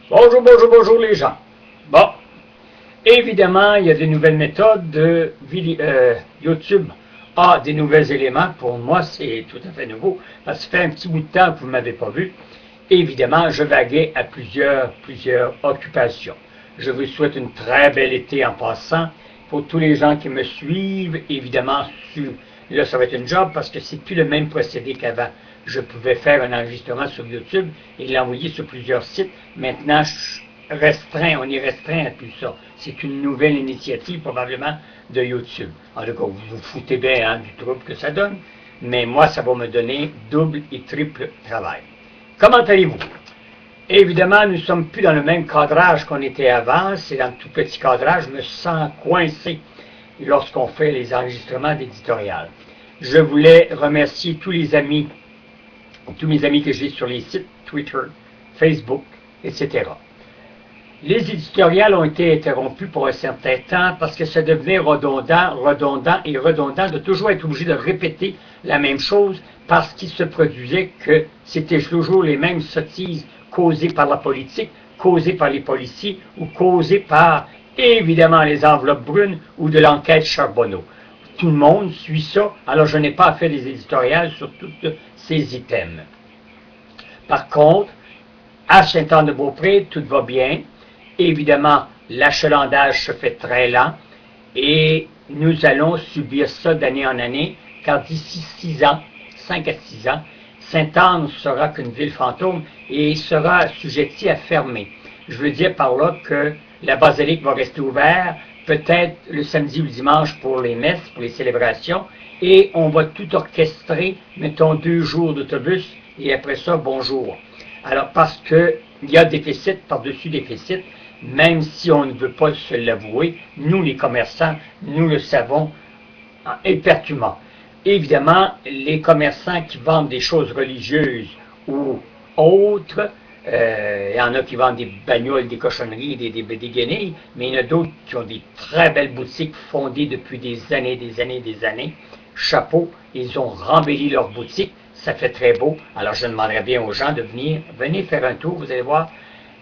Bonjour, bonjour, bonjour les gens. Bon, évidemment, il y a des nouvelles méthodes de YouTube a des nouveaux éléments. Pour moi, c'est tout à fait nouveau, parce que ça fait un petit bout de temps que vous ne m'avez pas vu. Évidemment, je vaguais à plusieurs occupations. Je vous souhaite une très belle été en passant. Pour tous les gens qui me suivent, évidemment, là, ça va être une job parce que c'est plus le même procédé qu'avant. Je pouvais faire un enregistrement sur YouTube et l'envoyer sur plusieurs sites. Maintenant, on est restreint à tout ça. C'est une nouvelle initiative, probablement, de YouTube. En tout cas, vous vous foutez bien du trouble que ça donne, mais moi, ça va me donner double et triple travail. Comment allez-vous? Évidemment, nous ne sommes plus dans le même cadrage qu'on était avant. C'est dans le tout petit cadrage. Je me sens coincé lorsqu'on fait les enregistrements d'éditorial. Je voulais remercier tous mes amis que j'ai sur les sites Twitter, Facebook, etc. Les éditoriales ont été interrompus pour un certain temps parce que ça devenait redondant de toujours être obligé de répéter la même chose parce qu'il se produisait que c'était toujours les mêmes sottises causées par la politique, causées par les policiers ou causées par, évidemment, les enveloppes brunes ou de l'enquête Charbonneau. Tout le monde suit ça, alors je n'ai pas fait des éditoriales sur tous ces items. Par contre, à Saint-Anne-de-Beaupré, tout va bien. Évidemment, l'achalandage se fait très lent et nous allons subir ça d'année en année, car d'ici 5 à 6 ans, Sainte-Anne sera qu'une ville fantôme et sera assujettie à fermer. Je veux dire par là que la basilique va rester ouverte, peut-être le samedi ou le dimanche pour les messes, pour les célébrations, et on va tout orchestrer, mettons 2 jours d'autobus, et après ça, bonjour. Alors, parce qu'il y a déficit par-dessus déficit, même si on ne veut pas se l'avouer, nous les commerçants, nous le savons éperdument. Évidemment, les commerçants qui vendent des choses religieuses ou autres, il y en a qui vendent des bagnoles, des cochonneries, des guenilles, mais il y en a d'autres qui ont des très belles boutiques fondées depuis des années. Chapeau, ils ont rembelli leur boutique, ça fait très beau. Alors je demanderais bien aux gens de venez faire un tour, vous allez voir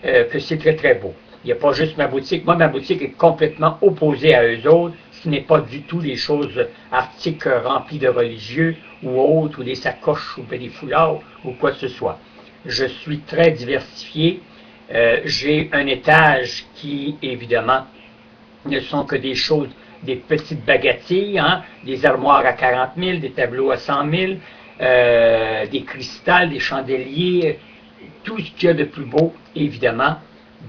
que c'est très très beau. Il n'y a pas juste ma boutique. Moi, ma boutique est complètement opposée à eux autres. Ce n'est pas du tout des choses, articles remplis de religieux ou autres, ou des sacoches, ou des foulards, ou quoi que ce soit. Je suis très diversifié. J'ai un étage qui, évidemment, ne sont que des choses, des petites bagatilles, des armoires à 40 000, des tableaux à 100 000, des cristals, des chandeliers, tout ce qu'il y a de plus beau, évidemment,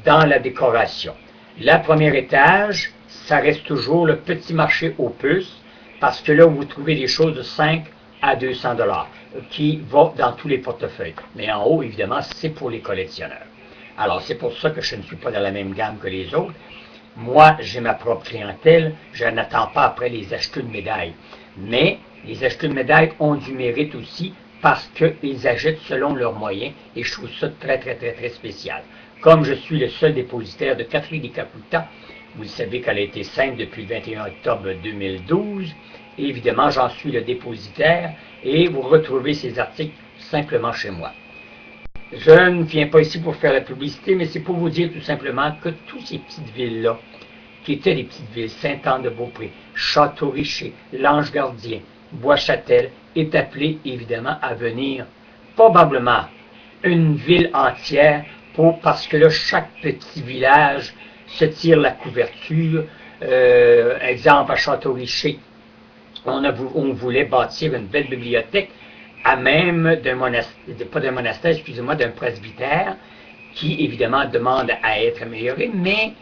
dans la décoration. Le premier étage, ça reste toujours le petit marché aux puces, parce que là, vous trouvez des choses de 5 à 200 $ qui vont dans tous les portefeuilles. Mais en haut, évidemment, c'est pour les collectionneurs. Alors, c'est pour ça que je ne suis pas dans la même gamme que les autres. Moi, j'ai ma propre clientèle, je n'attends pas après les acheteurs de médailles. Mais les acheteurs de médailles ont du mérite aussi parce qu'ils achètent selon leurs moyens et je trouve ça très, très, très, très spécial. Comme je suis le seul dépositaire de Catherine Di Caputa, vous savez qu'elle a été sainte depuis le 21 octobre 2012, et évidemment, j'en suis le dépositaire et vous retrouvez ces articles simplement chez moi. Je ne viens pas ici pour faire la publicité, mais c'est pour vous dire tout simplement que toutes ces petites villes-là, qui étaient des petites villes, Saint-Anne-de-Beaupré, Château-Richer, l'Ange-Gardien, Bois-Châtel, est appelée évidemment à venir probablement une ville entière parce que là, chaque petit village se tire la couverture. Exemple, à Château-Richer, on voulait bâtir une belle bibliothèque à même d'un monastère, pas d'un monastère, excusez-moi, d'un presbytère, qui évidemment demande à être amélioré, mais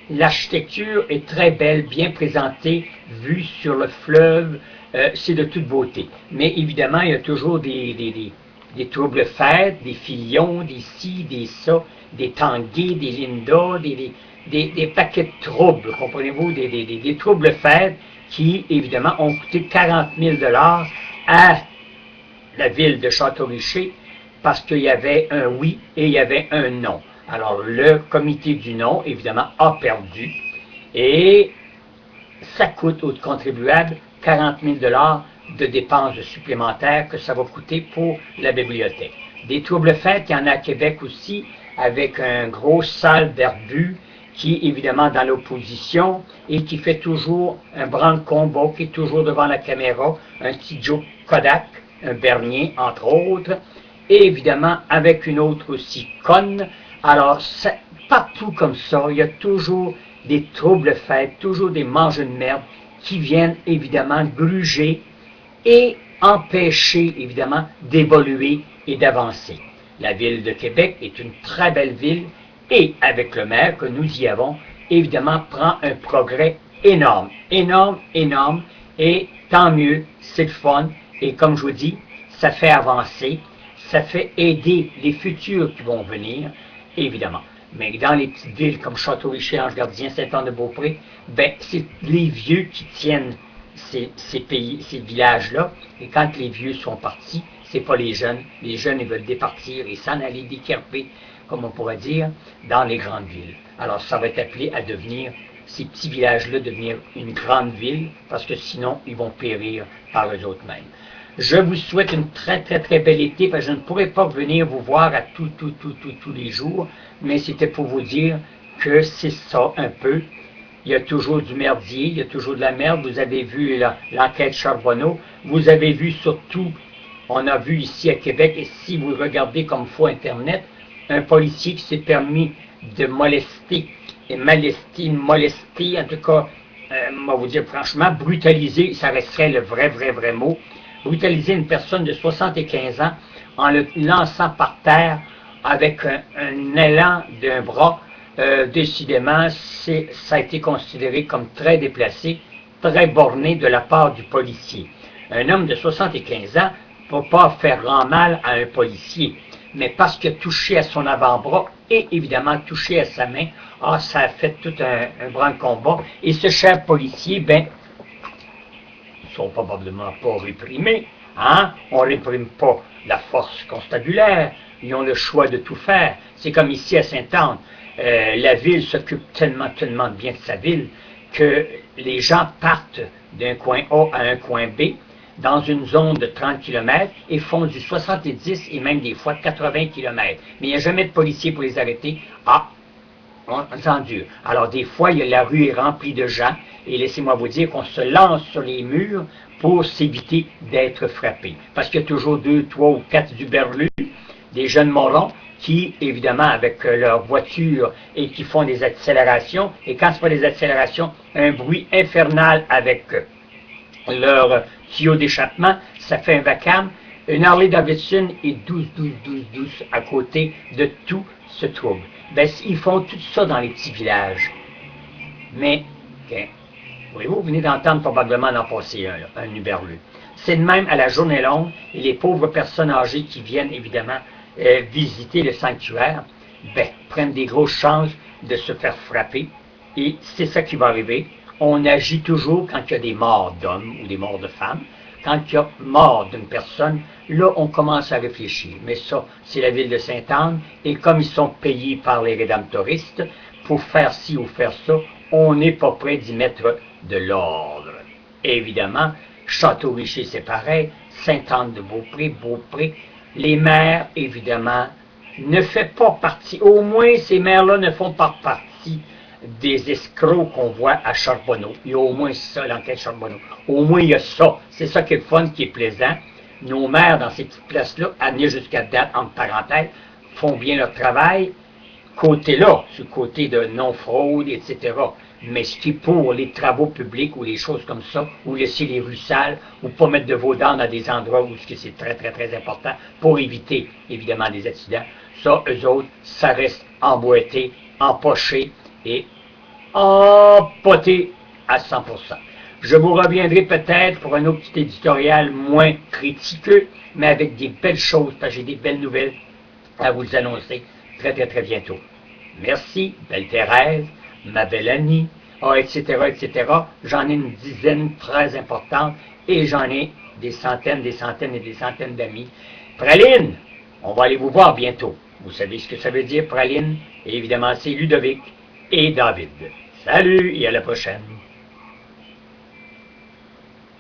l'architecture est très belle, bien présentée, vue sur le fleuve, c'est de toute beauté. Mais évidemment, il y a toujours des troubles fêtes, des filions, des ci, des ça, des tanguay, des linda, des paquets de troubles, comprenez-vous, des troubles fêtes qui, évidemment, ont coûté 40 000 $ à la ville de Château-Richer parce qu'il y avait un oui et il y avait un non. Alors, le comité du non, évidemment, a perdu et ça coûte aux contribuables 40 000 $ de dépenses supplémentaires que ça va coûter pour la bibliothèque. Des troubles fêtes, il y en a à Québec aussi, avec un gros sale barbu qui est évidemment dans l'opposition et qui fait toujours un branle-combat, qui est toujours devant la caméra, un petit Joe Kodak, un Bernier entre autres, et évidemment avec une autre aussi conne. Alors partout comme ça, il y a toujours des troubles faits, toujours des mangeux de merde qui viennent évidemment gruger et empêcher évidemment d'évoluer et d'avancer. La ville de Québec est une très belle ville et avec le maire que nous y avons, évidemment prend un progrès énorme, énorme, énorme et tant mieux, c'est le fun et comme je vous dis, ça fait avancer, ça fait aider les futurs qui vont venir, évidemment. Mais dans les petites villes comme Château-Richer, Ange-Gardien, Saint-Anne-de-Beaupré, ben, c'est les vieux qui tiennent ces villages-là. Et quand les vieux sont partis, c'est pas les jeunes. Les jeunes, ils veulent départir et s'en aller décarper, comme on pourrait dire, dans les grandes villes. Alors, ça va être appelé à devenir, ces petits villages-là, devenir une grande ville, parce que sinon, ils vont périr par eux autres mêmes. Je vous souhaite une très, très, très belle été, parce que je ne pourrai pas venir vous voir à tous les jours, mais c'était pour vous dire que c'est ça un peu. Il y a toujours du merdier, il y a toujours de la merde. Vous avez vu l'enquête Charbonneau, vous avez vu surtout, on a vu ici à Québec, et si vous regardez comme faux Internet, un policier qui s'est permis de molester, en tout cas, moi vous dire franchement, brutaliser, ça resterait le vrai mot, brutaliser une personne de 75 ans en le lançant par terre avec un élan d'un bras, décidément, ça a été considéré comme très déplacé, très borné de la part du policier. Un homme de 75 ans ne peut pas faire grand mal à un policier, mais parce qu'il a touché à son avant-bras et évidemment touché à sa main, ça a fait tout un branle-combat. Et ce cher policier, ben, ils sont probablement pas réprimés, hein? On ne réprime pas la force constabulaire, ils ont le choix de tout faire. C'est comme ici à Sainte-Anne, la ville s'occupe tellement bien de sa ville que les gens partent d'un coin A à un coin B dans une zone de 30 km et font du 70 et même des fois 80 km. Mais il n'y a jamais de policiers pour les arrêter. On s'endure. Alors des fois, la rue est remplie de gens et laissez-moi vous dire qu'on se lance sur les murs pour s'éviter d'être frappé. Parce qu'il y a toujours 2, 3 ou 4 Uberlus, des jeunes morons, qui, évidemment, avec leur voiture et qui font des accélérations, et quand c'est pas des accélérations, un bruit infernal avec leur tuyau d'échappement, ça fait un vacarme. Une Harley-Davidson est douce à côté de tout ce trouble. Ben, ils font tout ça dans les petits villages. Mais, voyez-vous, vous venez d'entendre probablement d'en passer un Uberlu. C'est de même à la journée longue, et les pauvres personnes âgées qui viennent, évidemment, visiter le sanctuaire, ben, prennent des grosses chances de se faire frapper, et c'est ça qui va arriver. On agit toujours quand il y a des morts d'hommes ou des morts de femmes. Quand il y a mort d'une personne, là, on commence à réfléchir. Mais ça, c'est la ville de Sainte-Anne, et comme ils sont payés par les rédemptoristes pour faire ci ou faire ça, on n'est pas prêt d'y mettre de l'ordre. Évidemment, Château-Richer, c'est pareil, Sainte-Anne-de-Beaupré, les maires, évidemment, ne font pas partie, au moins ces maires-là ne font pas partie des escrocs qu'on voit à Charbonneau. Il y a au moins ça, l'enquête Charbonneau. Au moins, il y a ça. C'est ça qui est le fun, qui est plaisant. Nos maires, dans ces petites places-là, amenées jusqu'à date, entre parenthèses, font bien leur travail. Côté-là, ce côté de non-fraude, etc. Mais ce qui est pour les travaux publics ou les choses comme ça, ou laisser les rues sales, ou pas mettre de veaux dans des endroits où c'est très important, pour éviter, évidemment, des accidents, ça, eux autres, ça reste emboîté, empoché, et empoté à 100%. Je vous reviendrai peut-être pour un autre petit éditorial moins critiqueux, mais avec des belles choses, parce que j'ai des belles nouvelles à vous annoncer très bientôt. Merci, belle Thérèse, ma belle Annie, etc. J'en ai une dizaine très importante, et j'en ai des centaines d'amis. Praline, on va aller vous voir bientôt. Vous savez ce que ça veut dire, Praline? Et évidemment, c'est Ludovic et David. Salut et à la prochaine.